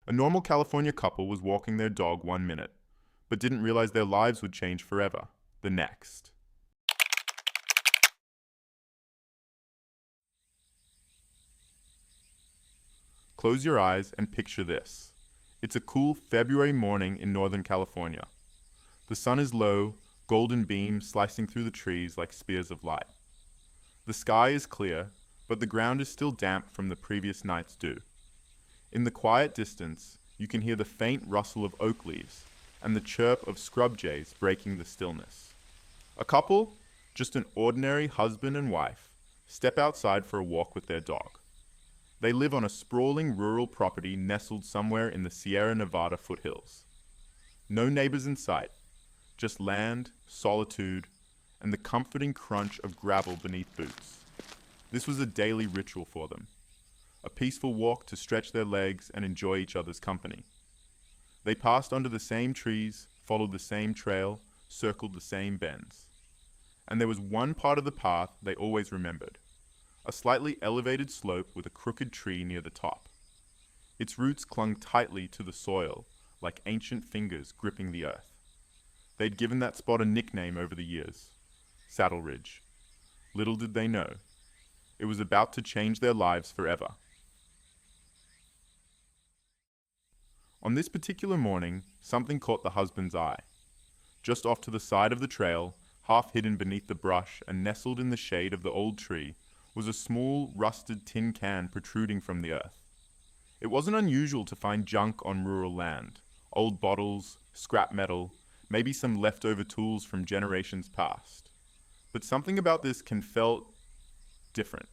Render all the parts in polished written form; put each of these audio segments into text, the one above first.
A normal California couple was walking their dog one minute, but didn't realize their lives would change forever the next. Close your eyes and picture this. It's a cool February morning in Northern California. The sun is low, golden beams slicing through the trees like spears of light. The sky is clear, but the ground is still damp from the previous night's dew. In the quiet distance, you can hear the faint rustle of oak leaves and the chirp of scrub jays breaking the stillness. A couple, just an ordinary husband and wife, step outside for a walk with their dog. They live on a sprawling rural property nestled somewhere in the Sierra Nevada foothills. No neighbors in sight, just land, solitude, and the comforting crunch of gravel beneath boots. This was a daily ritual for them, a peaceful walk to stretch their legs and enjoy each other's company. They passed under the same trees, followed the same trail, circled the same bends. And there was one part of the path they always remembered, a slightly elevated slope with a crooked tree near the top. Its roots clung tightly to the soil, like ancient fingers gripping the earth. They'd given that spot a nickname over the years, Saddle Ridge. Little did they know, it was about to change their lives forever. On this particular morning, something caught the husband's eye. Just off to the side of the trail, half hidden beneath the brush and nestled in the shade of the old tree, was a small, rusted tin can protruding from the earth. It wasn't unusual to find junk on rural land, old bottles, scrap metal, maybe some leftover tools from generations past. But something about this can felt different.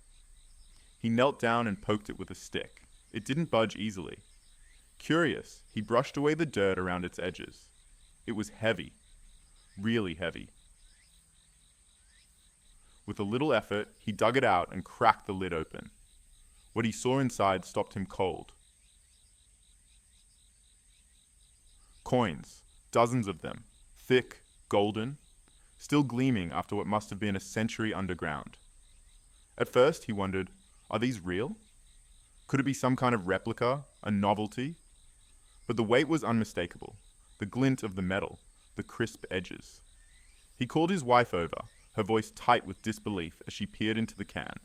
He knelt down and poked it with a stick. It didn't budge easily. Curious, he brushed away the dirt around its edges. It was heavy, really heavy. With a little effort, he dug it out and cracked the lid open. What he saw inside stopped him cold. Coins, dozens of them, thick, golden, still gleaming after what must have been a century underground. At first, he wondered, are these real? Could it be some kind of replica, a novelty? But the weight was unmistakable, the glint of the metal, the crisp edges. He called his wife over, her voice tight with disbelief as she peered into the can.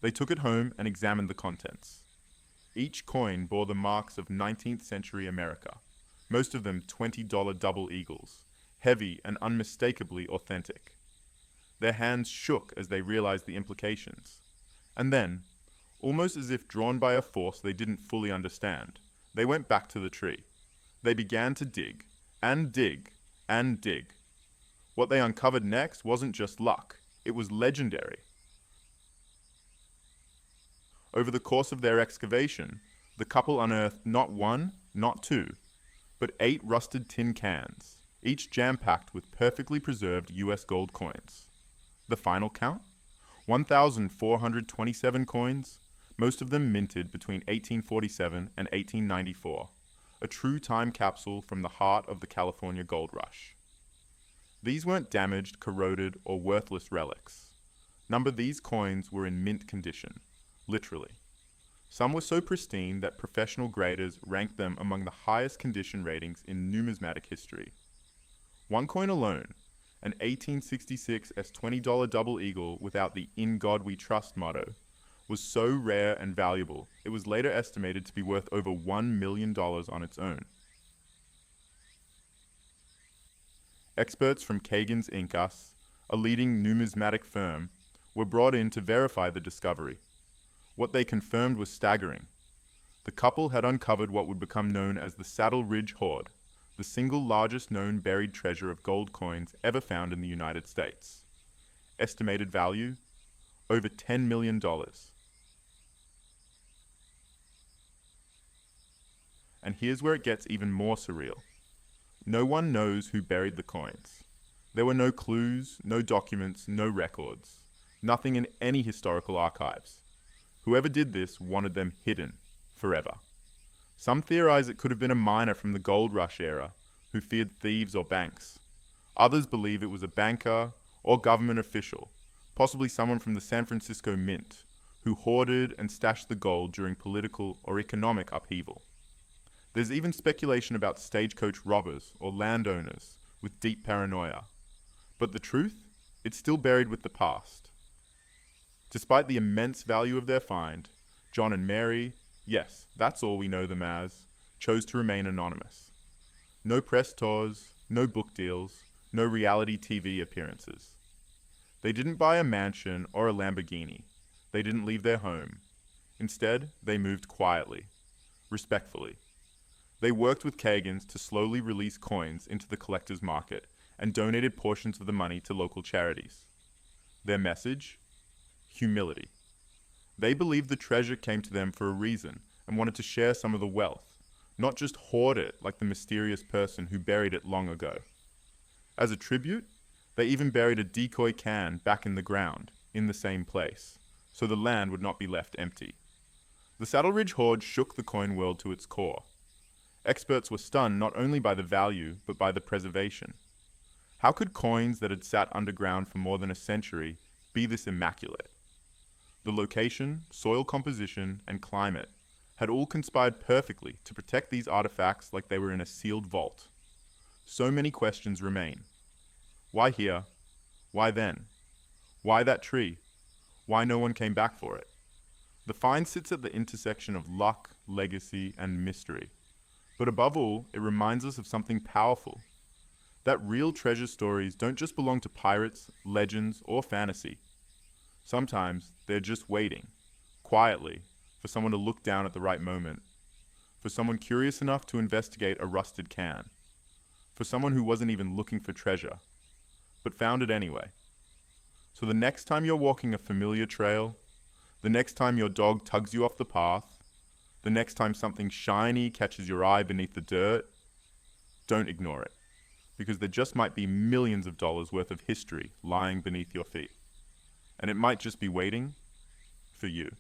They took it home and examined the contents. Each coin bore the marks of 19th century America, most of them $20 double eagles, heavy and unmistakably authentic. Their hands shook as they realized the implications. And then, almost as if drawn by a force they didn't fully understand, they went back to the tree. They began to dig, and dig, and dig. What they uncovered next wasn't just luck, it was legendary. Over the course of their excavation, the couple unearthed not one, not two, but 8 rusted tin cans, each jam-packed with perfectly preserved US gold coins. The final count? 1,427 coins, most of them minted between 1847 and 1894, a true time capsule from the heart of the California gold rush. These weren't damaged, corroded, or worthless relics. These coins were in mint condition, literally. Some were so pristine that professional graders ranked them among the highest condition ratings in numismatic history. One coin alone, an 1866 $20 double eagle without the "In God We Trust" motto, was so rare and valuable, it was later estimated to be worth over $1 million on its own. Experts from Kagan's Incas, a leading numismatic firm, were brought in to verify the discovery. What they confirmed was staggering. The couple had uncovered what would become known as the Saddle Ridge Hoard, the single largest known buried treasure of gold coins ever found in the United States. Estimated value? Over $10 million. And here's where it gets even more surreal. No one knows who buried the coins. There were no clues, no documents, no records. Nothing in any historical archives. Whoever did this wanted them hidden, forever. Some theorize it could have been a miner from the gold rush era, who feared thieves or banks. Others believe it was a banker or government official, possibly someone from the San Francisco Mint, who hoarded and stashed the gold during political or economic upheaval. There's even speculation about stagecoach robbers or landowners with deep paranoia. But the truth? It's still buried with the past. Despite the immense value of their find, John and Mary, yes, that's all we know them as, chose to remain anonymous. No press tours, no book deals, no reality TV appearances. They didn't buy a mansion or a Lamborghini. They didn't leave their home. Instead, they moved quietly, respectfully. They worked with Kagans to slowly release coins into the collector's market and donated portions of the money to local charities. Their message? Humility. They believed the treasure came to them for a reason and wanted to share some of the wealth, not just hoard it like the mysterious person who buried it long ago. As a tribute, they even buried a decoy can back in the ground, in the same place, so the land would not be left empty. The Saddle Ridge hoard shook the coin world to its core. Experts were stunned not only by the value, but by the preservation. How could coins that had sat underground for more than a century be this immaculate? The location, soil composition, and climate had all conspired perfectly to protect these artifacts like they were in a sealed vault. So many questions remain. Why here? Why then? Why that tree? Why no one came back for it? The find sits at the intersection of luck, legacy, and mystery. But above all, it reminds us of something powerful. That real treasure stories don't just belong to pirates, legends, or fantasy. Sometimes they're just waiting, quietly, for someone to look down at the right moment. For someone curious enough to investigate a rusted can. For someone who wasn't even looking for treasure, but found it anyway. So the next time you're walking a familiar trail, the next time your dog tugs you off the path, the next time something shiny catches your eye beneath the dirt, don't ignore it, because there just might be millions of dollars worth of history lying beneath your feet. And it might just be waiting for you.